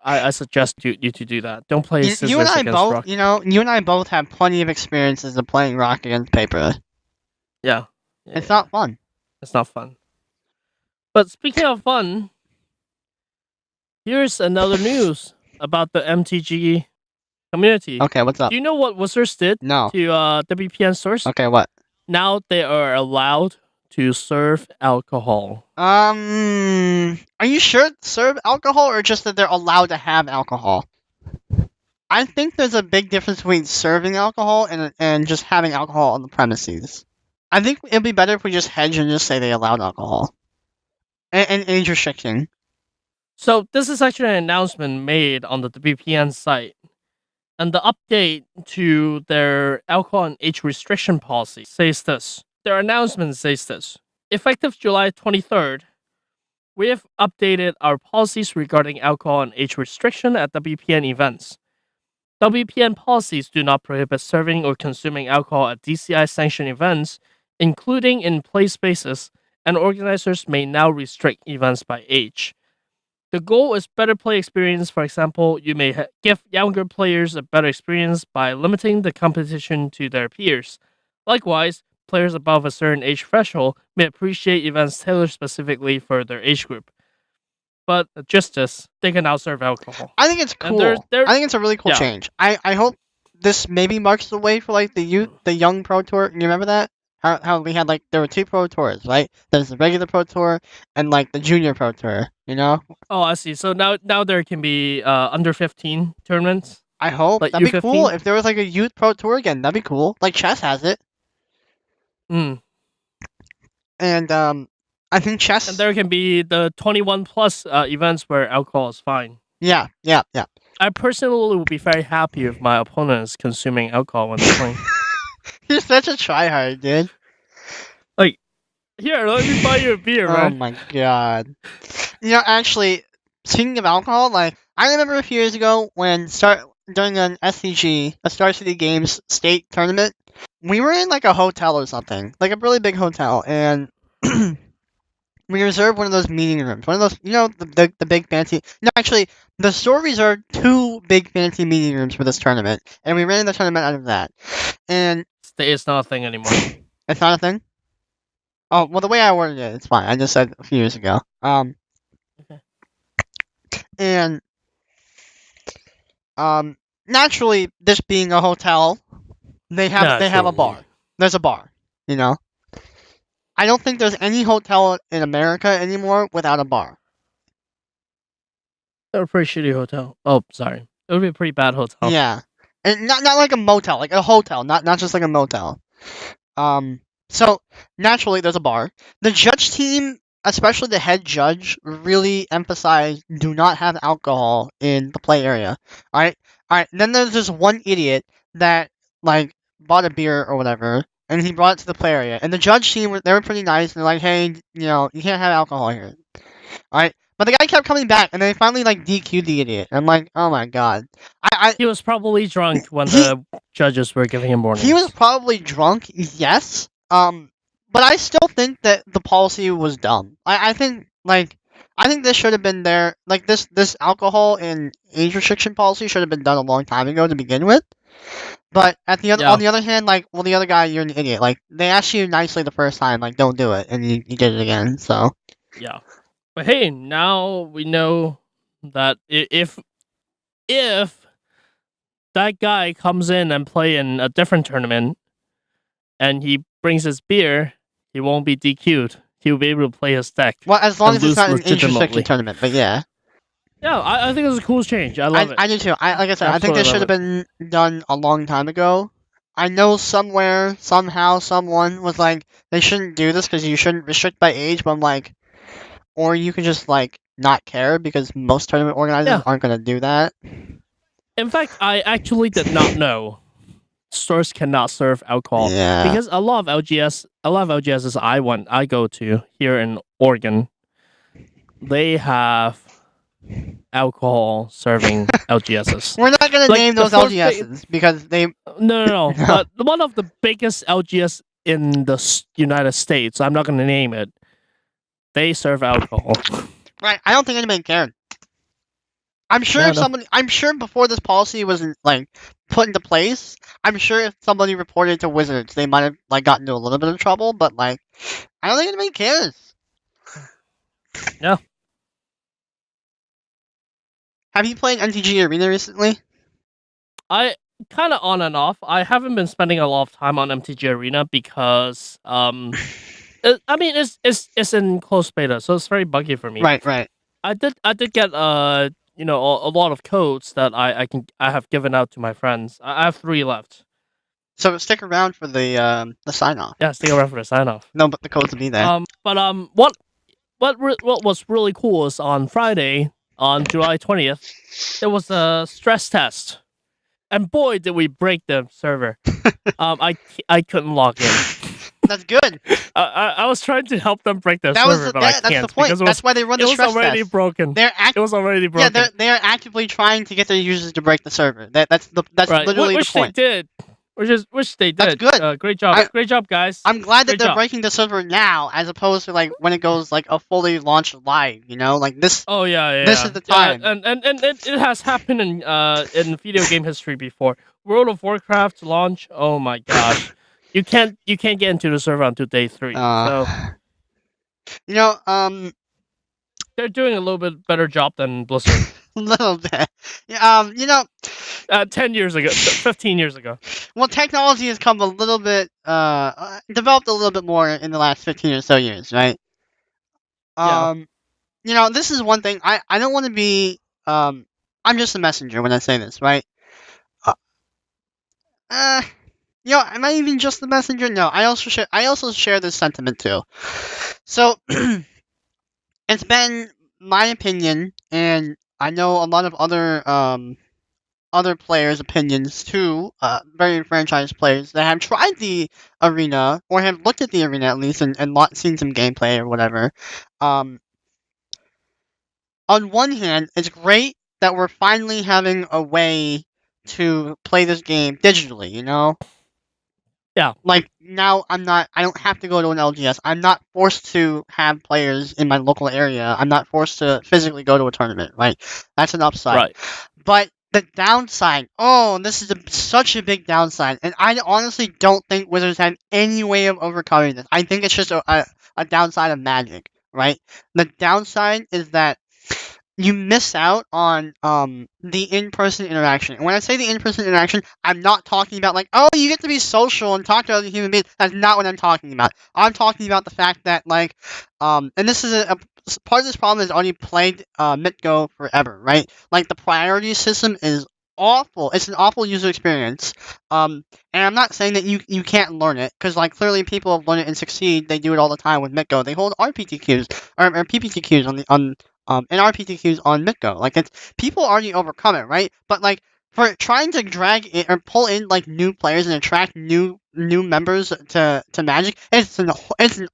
I suggest you to do that. Don't play scissors you and I against both, rock. you and I both have plenty of experiences of playing rock against paper. Yeah. It's not fun. It's not fun. But speaking of fun, here's another news about the MTG community. Okay, what's up? Do you know what Wizards did No. to WPN stores? Okay, what? Now they are allowed to serve alcohol. Are you sure serve alcohol or just that they're allowed to have alcohol? I think there's a big difference between serving alcohol and just having alcohol on the premises. I think it'd be better if we just hedge and just say they allowed alcohol. And age restriction. So this is actually an announcement made on the WPN site. And the update to their alcohol and age restriction policy says this. Their announcement says this. Effective July 23rd, we have updated our policies regarding alcohol and age restriction at WPN events. WPN policies do not prohibit serving or consuming alcohol at DCI-sanctioned events, including in play spaces, and organizers may now restrict events by age. The goal is better play experience. For example, you may give younger players a better experience by limiting the competition to their peers. Likewise, players above a certain age threshold may appreciate events tailored specifically for their age group. But just this, they can now serve alcohol. I think it's cool. I think it's a really cool change. I hope this maybe marks the way for like the young Pro Tour. You remember that? How we had there were 2 Pro Tours, right? There's the regular Pro Tour and like the Junior Pro Tour, Oh, I see. So now there can be under 15 tournaments. I hope that'd be cool if there was like a Youth Pro Tour again. That'd be cool. Like chess has it. And I think chess. And there can be the 21 plus events where alcohol is fine. Yeah. I personally would be very happy if my opponent is consuming alcohol when they're playing. You're such a tryhard, dude. Like, here, let me buy you a beer, man. Oh my god. Actually, speaking of alcohol, I remember a few years ago when during an SCG, a Star City Games state tournament, we were in a hotel or something, a really big hotel, and we reserved one of those meeting rooms, one of those, the big fancy. No, actually, the store reserved 2 big fancy meeting rooms for this tournament, and we ran the tournament out of that. And it's not a thing anymore. It's not a thing? Oh, well, the way I worded it, it's fine. I just said a few years ago. Okay. And naturally, this being a hotel, they have a bar. There's a bar, I don't think there's any hotel in America anymore without a bar. They're a pretty shitty hotel. Oh, sorry. It would be a pretty bad hotel. Yeah. And not like a motel, like a hotel, not just like a motel. So naturally there's a bar. The judge team, especially the head judge, really emphasized do not have alcohol in the play area. Alright. Then there's this one idiot that bought a beer or whatever, and he brought it to the play area. And the judge team, they were pretty nice. And they're like, hey, you can't have alcohol here. Alright? But the guy kept coming back, and they finally, DQ'd the idiot. I'm like, oh my god. He was probably drunk when He- the judges were giving him warnings. He was probably drunk, yes. But I still think that the policy was dumb. I think this should have been there. This alcohol and age restriction policy should have been done a long time ago to begin with. But on the other hand, the other guy, you're an idiot. They asked you nicely the first time, don't do it, and you did it again. So yeah. But hey, now we know that if that guy comes in and play in a different tournament, and he brings his beer, he won't be DQ'd. He'll be able to play his deck. well, as long as it's not an age legitimately. restriction tournament. But yeah. Yeah, I think it's a cool change. I love it. I do too. Like I said, I think this should have been done a long time ago. I know somewhere, somehow, someone was like, they shouldn't do this because you shouldn't restrict by age. But I'm like, or you can just not care because most tournament organizers aren't going to do that. In fact, I actually did not know stores cannot serve alcohol. Yeah. Because a lot of LGSs I go to here in Oregon, they have alcohol serving LGSs. We're not going to name those LGSs because they... No. But one of the biggest LGS in the United States, I'm not going to name it, they serve alcohol. Right. I don't think anybody cared. I'm sure I'm sure before this policy was put into place, I'm sure if somebody reported to Wizards, they might have gotten into a little bit of trouble. But I don't think anybody cares. Yeah. Have you played MTG Arena recently? I kind of on and off. I haven't been spending a lot of time on MTG Arena because it's in closed beta, so it's very buggy for me. Right. I did get a lot of codes that I have given out to my friends. I have 3 left. So stick around for the sign off. Yeah, stick around for the sign off. No, but the codes will be there. What was really cool is on Friday, on July 20th, there was a stress test, and boy did we break the server. I couldn't log in. That's good. I was trying to help them break their server, but I can't. That's the point. That's why they run the stress test. It was already broken. It was already broken. Yeah, they are actively trying to get their users to break the server. That's right. literally the point. They did. Which they did. That's good. Great job. Great job, guys. I'm glad that they're breaking the server now, as opposed to when it goes a fully launched live. This. Oh yeah. This is the time. Yeah, and it has happened in video game history before. World of Warcraft launch. Oh my gosh. You can't get into the server until day 3. So they're doing a little bit better job than Blizzard. A little bit. Yeah. 10 years ago, 15 years ago. Well, technology has come a little bit, developed a little bit more in the last 15 or so years, right? This is one thing. I don't want to be. I'm just a messenger when I say this, right? Am I even just the messenger? No, I also share this sentiment too. So, it's been my opinion, and I know a lot of other players' opinions too, very franchise players that have tried the arena, or have looked at the arena at least, and seen some gameplay or whatever. On one hand, it's great that we're finally having a way to play this game digitally, Yeah. Now I don't have to go to an LGS. I'm not forced to have players in my local area. I'm not forced to physically go to a tournament, right? That's an upside. Right. But the downside, this is such a big downside, and I honestly don't think Wizards have any way of overcoming this. I think it's just a downside of Magic, right? The downside is that you miss out on the in-person interaction. And when I say the in-person interaction, I'm not talking about you get to be social and talk to other human beings. That's not what I'm talking about. I'm talking about the fact that and this is a part of this problem is already plagued MitGo forever, right? The priority system is awful. It's an awful user experience. And I'm not saying that you can't learn it, because clearly people have learned it and succeed. They do it all the time with MitGo. They hold RPTQs or PPTQs and RPTQs on MitGo. It's people already overcome it, right? But for trying to drag in or pull in new players and attract new new members to Magic, it's an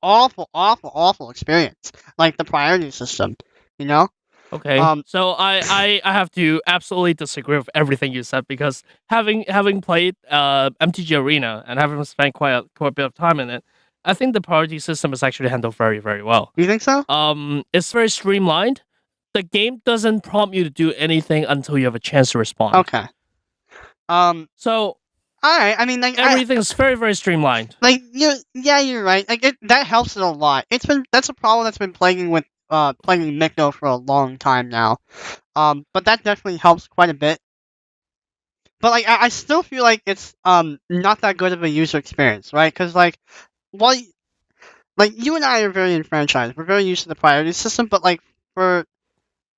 awful experience. Like the priority system, you know. Okay, so I have to absolutely disagree with everything you said because having played MTG Arena and having spent quite a bit of time in it, I think the priority system is actually handled very very well. You think so? It's very streamlined. The game doesn't prompt you to do anything until you have a chance to respond. Okay. So all right. I mean, like everything's very very streamlined. Like you're right. Like that helps it a lot. That's a problem that's been plaguing Myco for a long time now. But that definitely helps quite a bit. But like I still feel like it's not that good of a user experience, right? Because like like you and I are very enfranchised. We're very used to the priority system, but like for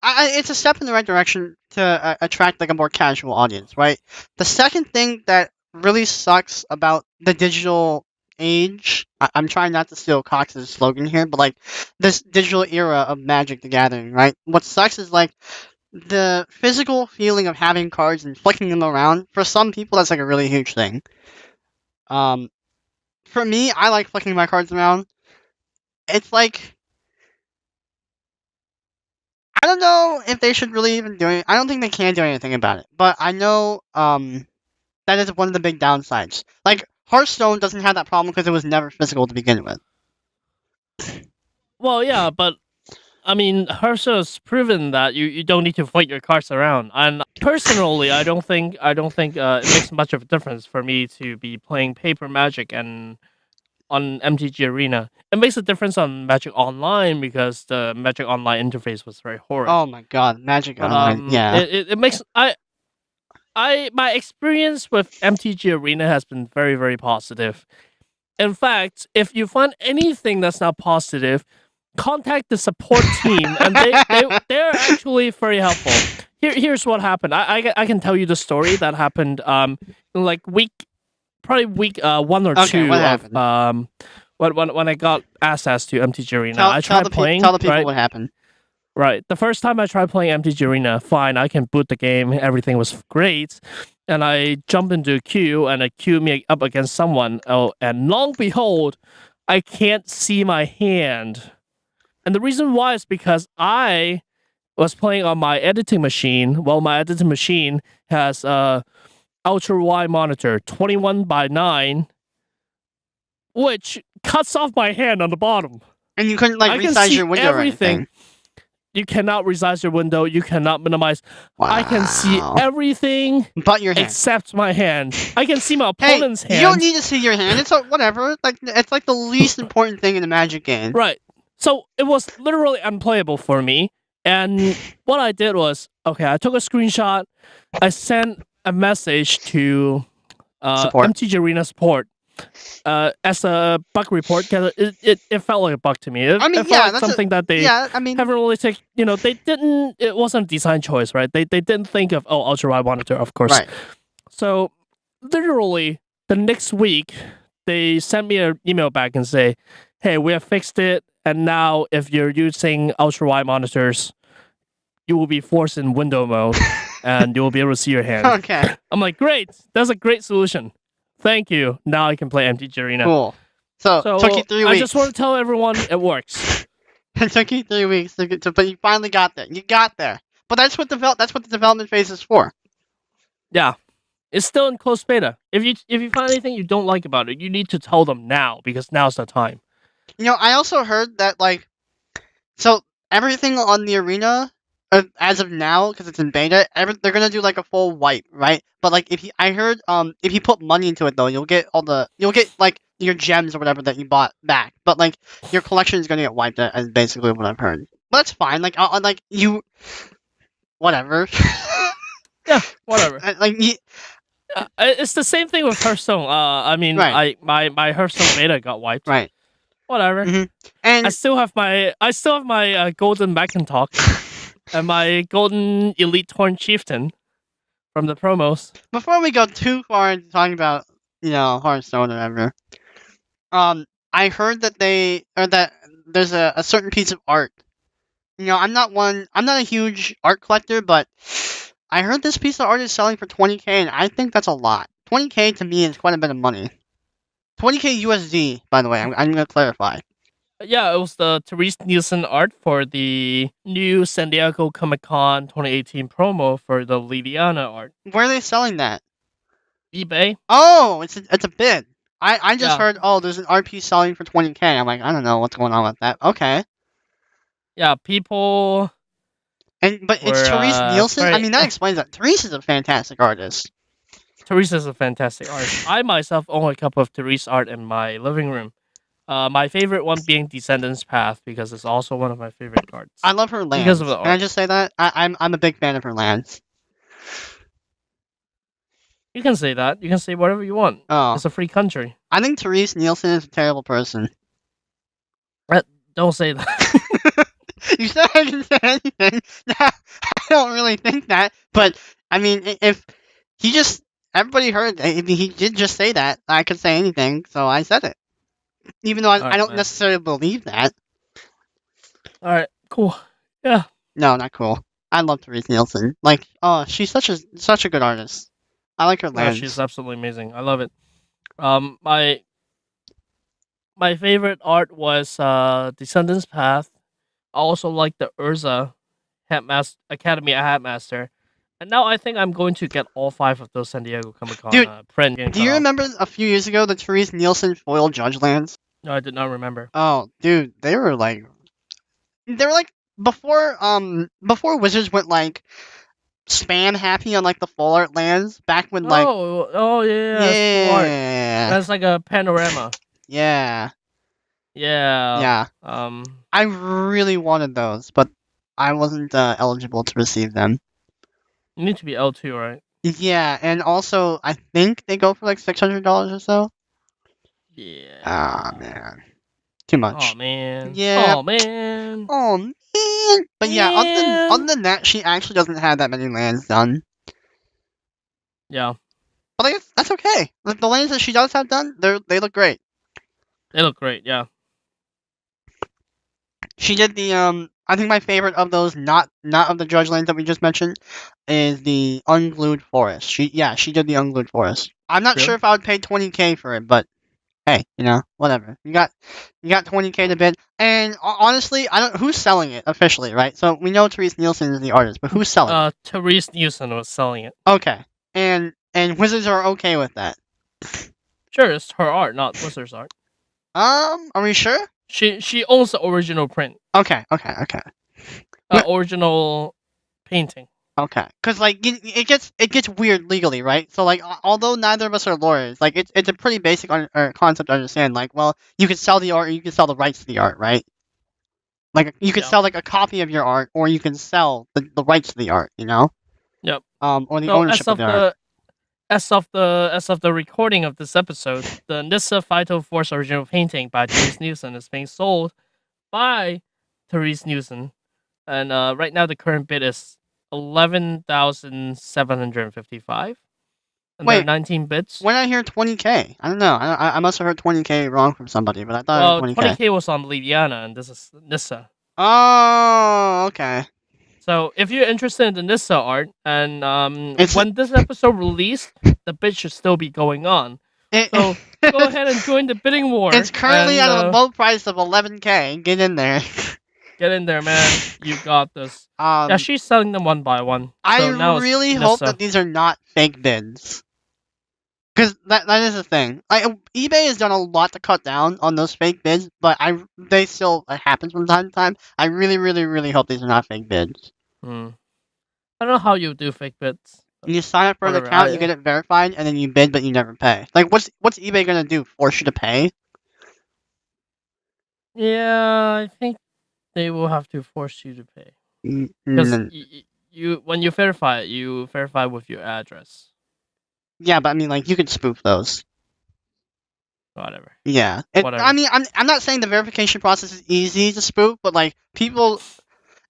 it's a step in the right direction to attract like a more casual audience, right? The second thing that really sucks about the digital age, I'm trying not to steal Cox's slogan here, but like this digital era of Magic the Gathering, right? What sucks is like the physical feeling of having cards and flicking them around. For some people, that's like a really huge thing. For me, I like flicking my cards around. It's like I don't know if they should really even do it. I don't think they can do anything about it. But I know that is one of the big downsides. Like Hearthstone doesn't have that problem because it was never physical to begin with. Well, yeah, but I mean, Hearthstone's proven that you don't need to flick your cards around. And personally, I don't think it makes much of a difference for me to be playing paper Magic and on MTG Arena. It makes a difference on Magic Online because the Magic Online interface was very horrid. Oh my god, Magic But Online, yeah. it makes my experience with MTG Arena has been very very positive. In fact, if you find anything that's not positive, contact the support team, and they're actually very helpful. Here's what happened. I can tell you the story that happened. Like week 1 or 2 what of happened? when I got access to MTG Arena. Tell, I tell tried the playing. tell the people right? what happened. Right. The first time I tried playing MTG Arena, fine, I can boot the game, everything was great. And I jump into a queue and I queue me up against someone. Oh, and long behold, I can't see my hand. And the reason why is because I was playing on my editing machine. Well, my editing machine has a ultra wide monitor, 21:9, which cuts off my hand on the bottom. And you couldn't like resize your window everything. or anything. You cannot resize your window. You cannot minimize. Wow. I can see everything but your hand, except my hand. I can see my opponent's hand. You don't need to see your hand. It's whatever. Like it's like the least important thing in a Magic game. Right. So it was literally unplayable for me. And what I did was, okay, I took a screenshot. I sent a message to MTG Arena support as a bug report because it felt like a bug to me. It felt like something that they haven't really taken. They didn't. It wasn't a design choice, right? They didn't think of ultra wide monitor, of course. Right. So literally the next week they sent me an email back and say, "Hey, we have fixed it, and now if you're using ultra wide monitors, you will be forced in window mode." And you will be able to see your hand. Okay. I'm like, great. That's a great solution. Thank you. Now I can play MTG Arena. Cool. So it took you 3 weeks. I just want to tell everyone it works. It took you 3 weeks, but you finally got there. You got there. But that's what the development phase is for. Yeah. It's still in closed beta. If you find anything you don't like about it, you need to tell them now because now's the time. I also heard that so everything on the arena. As of now, because it's in beta, they're gonna do like a full wipe, right? But like if you put money into it though, you'll get like your gems or whatever that you bought back. But like your collection is gonna get wiped out, is basically what I've heard. But that's fine. Like whatever. Yeah, whatever. It's the same thing with Hearthstone. I mean, right. my Hearthstone beta got wiped. Right. Whatever. Mm-hmm. And I still have my golden Macintosh. And my golden elite torn chieftain from the promos. Before we go too far into talking about Hearthstone or whatever, I heard that that there's a certain piece of art. I'm not a huge art collector, but I heard this piece of art is selling for $20,000, and I think that's a lot. $20,000 to me is quite a bit of money. 20K USD, by the way. I'm gonna clarify. Yeah, it was the Therese Nielsen art for the new San Diego Comic-Con 2018 promo for the Liliana art. Where are they selling that? eBay. Oh, it's a bid. I just Yeah. heard, oh, there's an RP selling for 20K. I'm like, I don't know what's going on with that. Okay. Yeah, people But it's were Therese Nielsen. I very. mean, that explains that. Therese is a fantastic artist. Therese is a fantastic artist. I myself own a couple of Therese art in my living room. My favorite one being Descendants Path because it's also one of my favorite cards. I love her lands. Because of the Can I art. just say that? I'm a big fan of her lands. You can say that. You can say whatever you want. Oh, It's a free country. I think Therese Nielsen is a terrible person. Don't say that. You said I didn't say anything. I don't really think that, but I mean, if he just everybody heard, if he did just say that, I could say anything, so I said it, even though I Alright, don't man. necessarily believe that. Alright, cool. Yeah. No, not cool. I love Therese Nielsen. Like, oh, she's such a good artist. I like her No, lands. she's absolutely amazing. I love it. My favorite art was Descendants Path. I also like the Urza Academy Hatmaster. And now I think I'm going to get all 5 of those San Diego Comic Con Dude, print getting Do cut you off. remember a few years ago the Therese Nielsen foil judge lands? No, I did not remember. Oh, dude, they were like before Wizards went like spam happy on like the full art lands back when like Oh yeah, it's full art. yeah That's like a panorama. yeah Yeah. yeah Um. I really wanted those, but I wasn't eligible to receive them. You need to be L2, right? Yeah, and also I think they go for like $600 or so. Yeah. Ah man, too much. Oh man. Yeah. Oh man. Oh man. But yeah, Man. other than that, she actually doesn't have that many lands done. Yeah. But I guess that's okay. The lands that she does have done, they look great. They look great. Yeah. She did the I think my favorite of those, not of the judge lands that we just mentioned, is the unglued forest. She did the unglued forest. I'm not True. sure if I would pay 20K for it, but hey, whatever. You got 20K to bid, and honestly, I don't who's selling it officially, right? So we know Therese Nielsen is the artist, but who's selling it? Therese Nielsen was selling it. Okay, and Wizards are okay with that. Sure, it's her art, not Wizards art. Are we sure? She owns the original print. Okay. Original painting. Okay, because like it gets weird legally, right? So like, although neither of us are lawyers, like it's a pretty basic concept to understand. Like, well, you could sell the art, or you can sell the rights to the art, right? Like, you could Yeah. sell like a copy of your art, or you can sell the rights to the art, Yep. or the So ownership of the art. as of the recording of this episode, the Nissa Vital Force original painting by Therese Nielsen is being sold by Therese Nielsen, and right now the current bid is 11,755, and there are Wait, 19 bids. when I hear 20K, I don't know. I must have heard 20K wrong from somebody, but I thought Well, it was 20K. 20K was on Liliana, and this is Nissa. Oh, okay. So if you're interested in the Nissa art, and It's- when this episode released, the bid should still be going on. So go ahead and join the bidding war. It's currently and, at a low price of 11K. Get in there. Get in there, man. You got this. Yeah, she's selling them one by one. So now I it's really hope Nissa. that these are not fake bids. Because that is the thing. Like, eBay has done a lot to cut down on those fake bids, but they still happen from time to time. I really, really, really hope these are not fake bids. I don't know how you do fake bids. You sign up for an Whatever, account, you get it verified, and then you bid, but you never pay. Like, what's eBay gonna do? Force you to pay? Yeah, I think they will have to force you to pay. Because you when you verify it, you verify with your address. Yeah, but I mean, like, you could spoof those. Whatever. Yeah. Whatever. I mean, I'm not saying the verification process is easy to spoof, but like, people,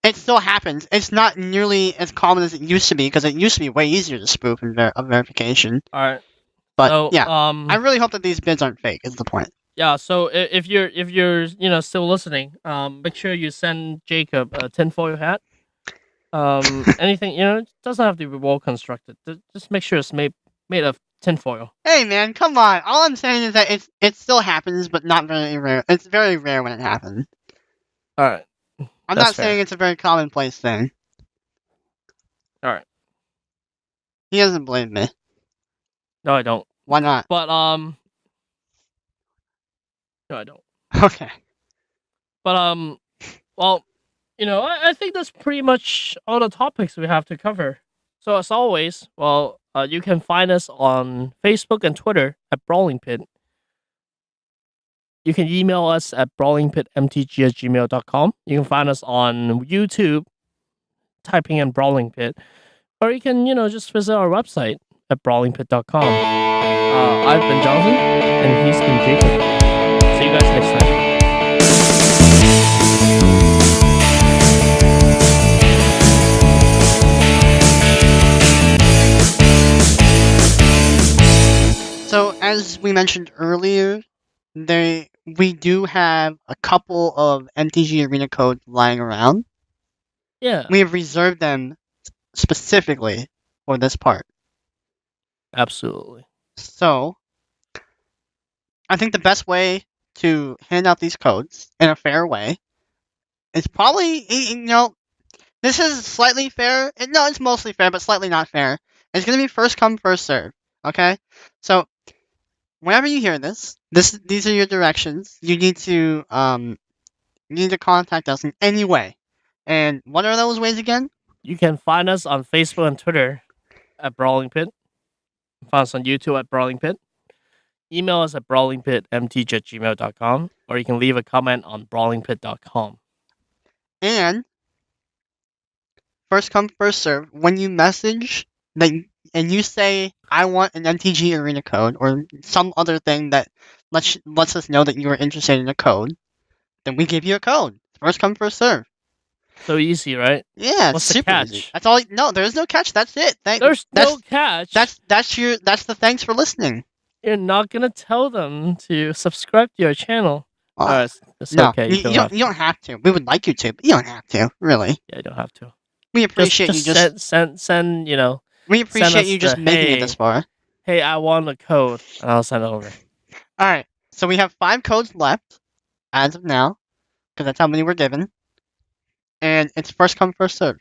it still happens. It's not nearly as common as it used to be, because it used to be way easier to spoof a verification. All right. But So, yeah, I really hope that these bids aren't fake. Is the point? Yeah. So if you're still listening, make sure you send Jacob a tinfoil hat. Anything it doesn't have to be well constructed. Just make sure it's made of tinfoil. Hey man, come on. All I'm saying is that it still happens, but not very rare. It's very rare when it happens. All right. I'm That's not saying fair. it's a very commonplace thing. All right. He doesn't blame me. No, I don't. Why not? But no, I don't. Okay. But well, I think that's pretty much all the topics we have to cover. So as always, well, you can find us on Facebook and Twitter at Brawling Pit. You can email us at brawlingpitmtg@gmail.com. You can find us on YouTube, typing in Brawling Pit. Or you can, just visit our website at brawlingpit.com. I've been Johnathan, and he's been Jacob. See you guys next time. So as we mentioned earlier, we do have a couple of MTG Arena codes lying around. Yeah, We have reserved them specifically for this part. absolutely. So I think the best way to hand out these codes in a fair way is probably, this is slightly fair. No, it's mostly fair, but slightly not fair. It's going to be first come, first serve. Okay? So whenever you hear these are your directions. You need to contact us in any way. And what are those ways again? You can find us on Facebook and Twitter at Brawling Pit. Find us on YouTube at Brawling Pit. Email us at brawlingpitmtg@gmail.com, or you can leave a comment on brawlingpit.com. And first come, first serve. When you message and you say, I want an MTG Arena code or some other thing that lets us know that you are interested in a code, then we give you a code. First come, first serve. So easy, right? Yeah, What's it's the super catch? easy. That's all. No, there's no catch. That's it. There's no catch. That's the thanks for listening. You're not gonna tell them to subscribe to your channel. Alright, it's No, okay. you don't have to. We would like you to, but you don't have to. Really. Yeah, you don't have to. We appreciate Just you just. send. We appreciate us you just the, making hey, it this far. Hey, I want a code, and I'll send it over. All right. So we have 5 codes left as of now, because that's how many we're given. And it's first come, first serve.